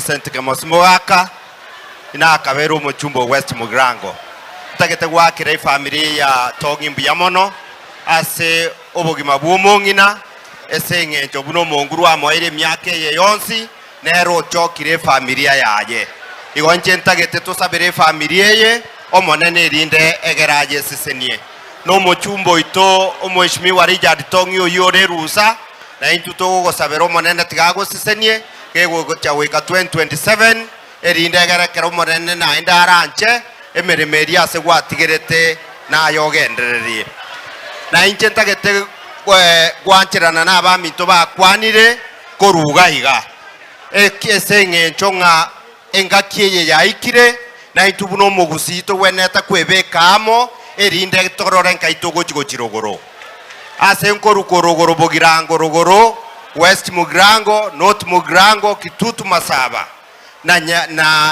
Vincent Kemosi mwaka ina kabero muchumbo West Mugrango tagete gwakire family ya tongimbu ya mono ase obogima bw'omong'ina ese eng'encho buno omonguru amoire myaka eye yonsi nero ochokire familia yaye igo nche ntagete tusabire familia eye omonene erinde egeraje sisenie no mochumbo ito omweshimiwa Richard Tongi oyore rusa na intu tugusabira omonene tigagusisenie gegwocha wika 2027 erinde egerekera omonene na indaranche emeremeri ase gwatigerete nayogendererie na inche ntagete gwanchirana n'abaminto bakwanire koruga iga ese eng'encho ng'a engaki eye yaikire na itubu n'omogusito weneta kwebekamo erinde torore nkaito gochirogoro ase nkorukorogoro bogirango rogoro West Mugrango, North Mugrango, Kitutu Masaba na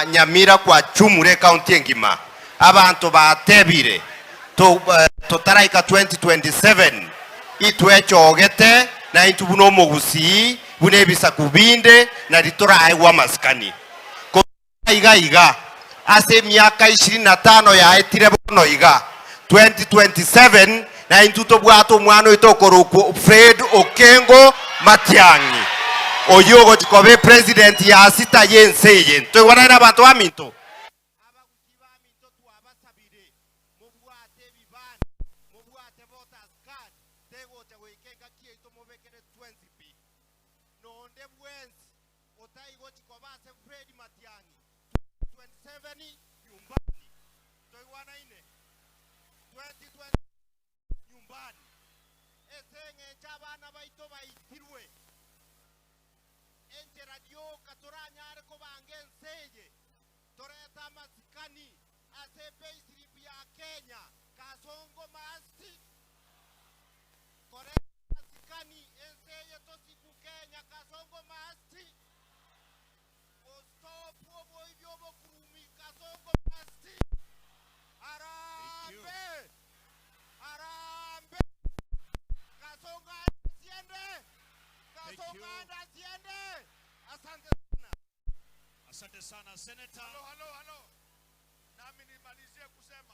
Nyamira kwa Chumure County engima abantu batebire to taraika 2027 itwecho ogete na itubu n'omogusi bunebisa kubinde na ritora aiwa maskani ko iga ase miaka 25 ya etire bono iga 2027 na intuto bwato mwana itokoro Fred Okengo Matiang'i oyogo tikobe president ya sita yense to wana na bantu aminto abagusiba aminto tu abasabire mobwate biban mobwate voters card tego tawekeka kieto mobekere 20p nonde bwenzi otaigo tikoba se Fred Matiang'i 27 nyumbani to wana ine 2020 nyumbani esenge chabana baito baitirwe enje radio katoranyare ko bangenseje toreta masikani ase payslip ya Kenya kasongo masti koreta masikani enseje to siku Kenya kasongo masti ostopo boibyo bokurumi kasongo masti arambe arambe kasonga siende kasonga siende asante sana senator. Halo nami nimalizie kusema